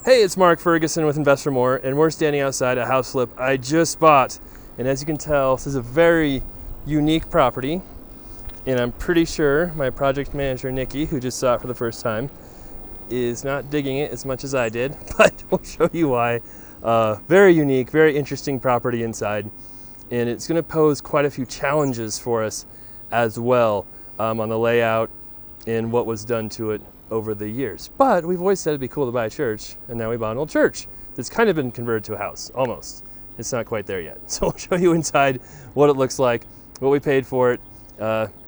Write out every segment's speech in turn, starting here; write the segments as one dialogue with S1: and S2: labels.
S1: Hey, it's Mark Ferguson with Investor More, and we're standing outside a house flip I just bought. And as you can tell, this is a very unique property. And I'm pretty sure my project manager, Nikki, who just saw it for the first time, is not digging it as much as I did, but we'll show you why. Very unique, very interesting property inside. And it's gonna pose quite a few challenges for us as well on the layout and what was done to it over the years. But we've always said it'd be cool to buy a church, and now we bought an old church that's kind of been converted to a house, almost. It's not quite there yet. So we'll show you inside what it looks like, what we paid for it,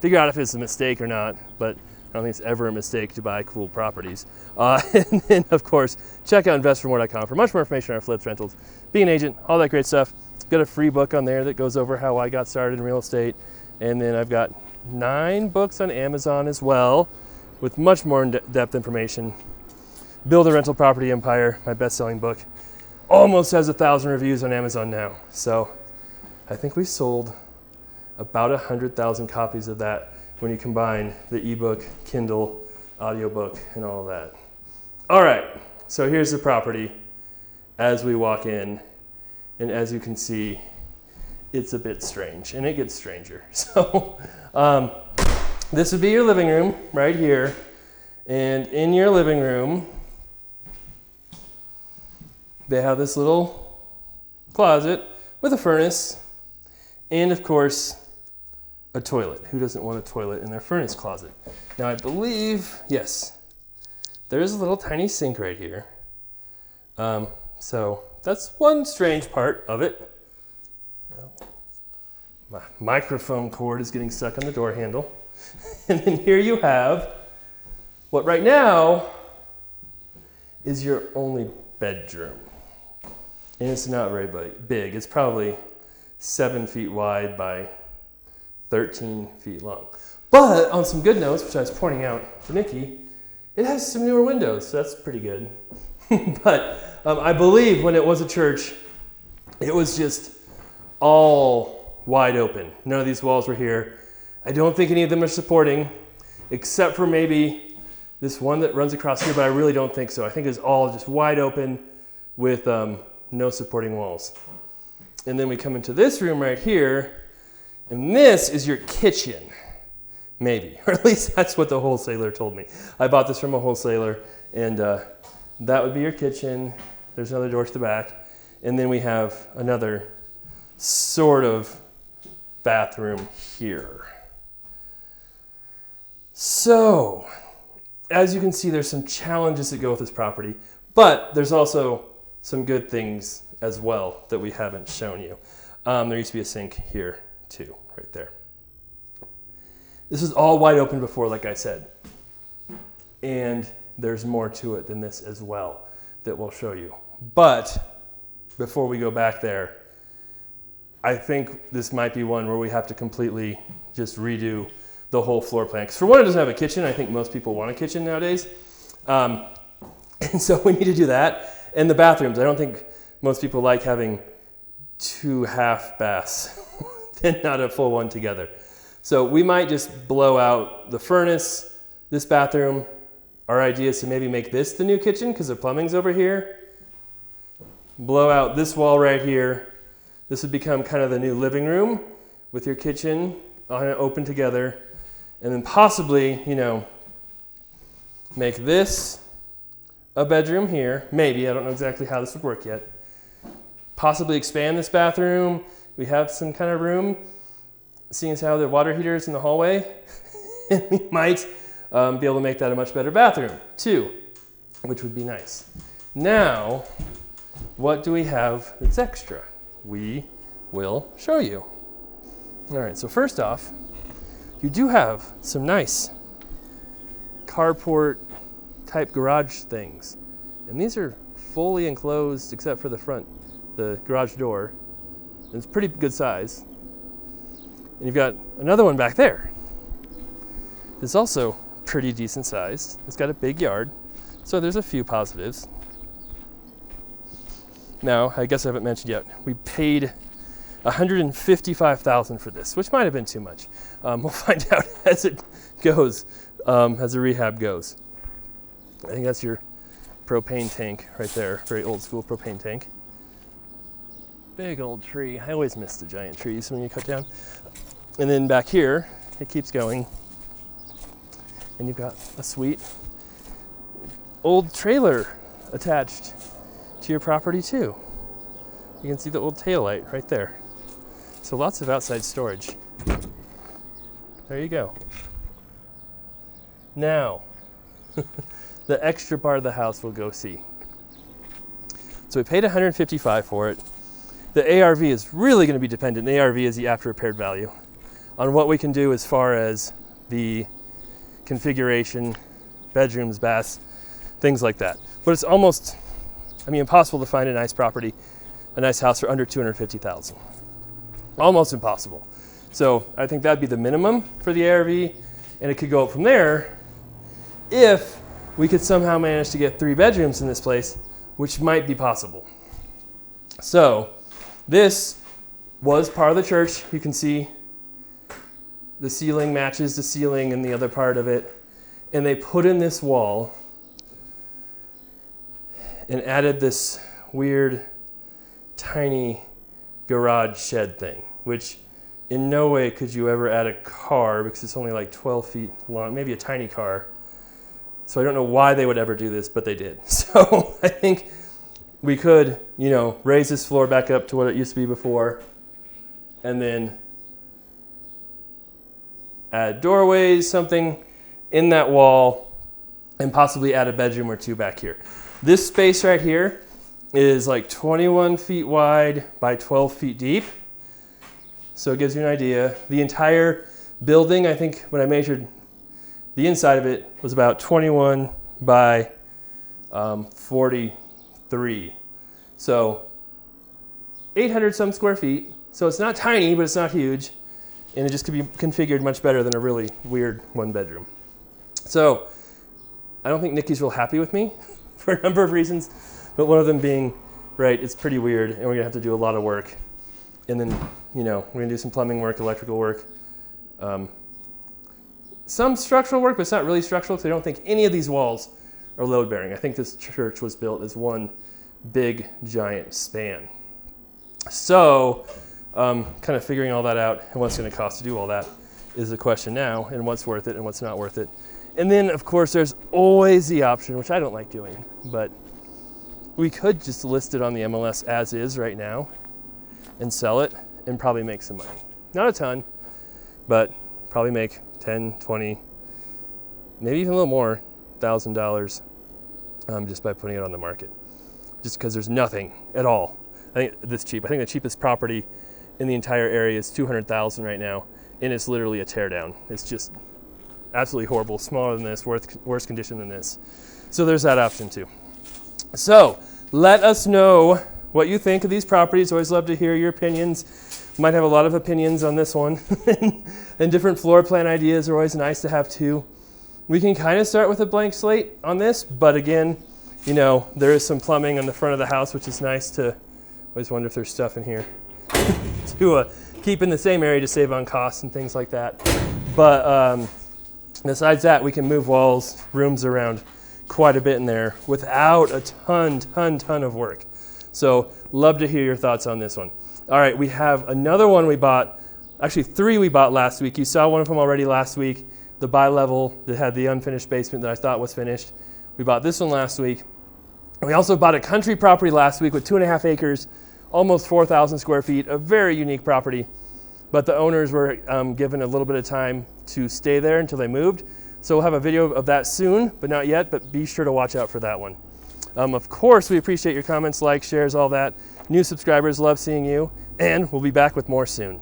S1: figure out if it's a mistake or not, but I don't think it's ever a mistake to buy cool properties. And then, of course, check out investormore.com for much more information on our flips, rentals, being an agent, all that great stuff. Got a free book on there that goes over how I got started in real estate. And then I've got 9 books on Amazon as well, with much more in-depth information. Build a Rental Property Empire, my best-selling book, almost has 1,000 reviews on Amazon now. So I think we sold about 100,000 copies of that when you combine the ebook, Kindle, audiobook, and all of that. All right, so here's the property as we walk in. And as you can see, it's a bit strange, and it gets stranger. So this would be your living room right here. And in your living room, they have this little closet with a furnace and, of course, a toilet. Who doesn't want a toilet in their furnace closet? Now, I believe, yes, there's a little tiny sink right here. So that's one strange part of it. My microphone cord is getting stuck on the door handle. And then here you have what right now is your only bedroom. And it's not very big. It's probably 7 feet wide by 13 feet long. But on some good notes, which I was pointing out to Nikki, it has some newer windows, so that's pretty good. But I believe when it was a church, it was just all wide open. None of these walls were here. I don't think any of them are supporting, except for maybe this one that runs across here, but I really don't think so. I think it's all just wide open with no supporting walls. And then we come into this room right here, and this is your kitchen, maybe, or at least that's what the wholesaler told me. I bought this from a wholesaler, and that would be your kitchen. There's another door to the back, and then we have another sort of bathroom here. So, as you can see, there's some challenges that go with this property, but there's also some good things as well that we haven't shown you. There used to be a sink here too, right there. This is all wide open before, like I said, and there's more to it than this as well that we'll show you. But before we go back there, I think this might be one where we have to completely just redo the whole floor plan. Because for one, it doesn't have a kitchen. I think most people want a kitchen nowadays. And so we need to do that. And the bathrooms, I don't think most people like having 2 half baths and not a full one together. So we might just blow out the furnace, this bathroom. Our idea is to maybe make this the new kitchen because the plumbing's over here. Blow out this wall right here. This would become kind of the new living room with your kitchen open together. And then possibly, make this a bedroom here. Maybe, I don't know exactly how this would work yet. Possibly expand this bathroom. We have some kind of room, seeing as how the water heater is in the hallway. And we might be able to make that a much better bathroom too, which would be nice. Now, what do we have that's extra? We will show you. All right, so first off, you do have some nice carport type garage things. And these are fully enclosed except for the front, the garage door. And it's pretty good size. And you've got another one back there. It's also pretty decent sized. It's got a big yard. So there's a few positives. Now, I guess I haven't mentioned yet, we paid $155,000 for this, which might have been too much. We'll find out as it goes, as the rehab goes. I think that's your propane tank right there, very old school propane tank. Big old tree. I always miss the giant trees when you cut down. And then back here, it keeps going. And you've got a sweet old trailer attached to your property too. You can see the old taillight right there. So lots of outside storage. There you go. Now, the extra part of the house we'll go see. So we paid $155 for it. The ARV is really going to be dependent. The ARV is the after repaired value on what we can do as far as the configuration, bedrooms, baths, things like that. But it's almost, impossible to find a nice property, a nice house for under $250,000. Almost impossible. So I think that'd be the minimum for the ARV, and it could go up from there if we could somehow manage to get 3 bedrooms in this place, which might be possible. So this was part of the church. You can see the ceiling matches the ceiling in the other part of it. And they put in this wall and added this weird tiny garage shed thing, which in no way could you ever add a car because it's only like 12 feet long, maybe a tiny car. So I don't know why they would ever do this, but they did. So I think we could, raise this floor back up to what it used to be before, and then add doorways, something in that wall, and possibly add a bedroom or 2 back here. This space right here is like 21 feet wide by 12 feet deep. So it gives you an idea. The entire building, I think when I measured the inside of it, was about 21 by 43. So 800 some square feet. So it's not tiny, but it's not huge. And it just could be configured much better than a really weird 1 bedroom. So I don't think Nikki's real happy with me for a number of reasons, but one of them being, right, it's pretty weird and we're gonna have to do a lot of work. And then, we're gonna do some plumbing work, electrical work, some structural work, but it's not really structural because I don't think any of these walls are load bearing. I think this church was built as one big giant span. So kind of figuring all that out and what's gonna cost to do all that is the question now, and what's worth it and what's not worth it. And then of course there's always the option, which I don't like doing, but we could just list it on the MLS as is right now and sell it and probably make some money. Not a ton, but probably make 10, 20, maybe even a little more, $1,000 just by putting it on the market. Just because there's nothing at all. I think this cheap. I think the cheapest property in the entire area is $200,000 right now, and it's literally a teardown. It's just absolutely horrible, smaller than this, worse condition than this. So there's that option too. So let us know what you think of these properties. Always love to hear your opinions. Might have a lot of opinions on this one. And different floor plan ideas are always nice to have too. We can kind of start with a blank slate on this, but again, there is some plumbing on the front of the house, which is nice to, always wonder if there's stuff in here to keep in the same area to save on costs and things like that. But besides that, we can move walls, rooms around quite a bit in there without a ton of work. So love to hear your thoughts on this one. All right, we have another one we bought, actually 3 we bought last week. You saw one of them already last week, the bi-level that had the unfinished basement that I thought was finished. We bought this one last week. And we also bought a country property last week with 2.5 acres, almost 4,000 square feet, a very unique property. But the owners were given a little bit of time to stay there until they moved. So we'll have a video of that soon, but not yet, but be sure to watch out for that one. Of course, we appreciate your comments, likes, shares, all that. New subscribers, love seeing you, and we'll be back with more soon.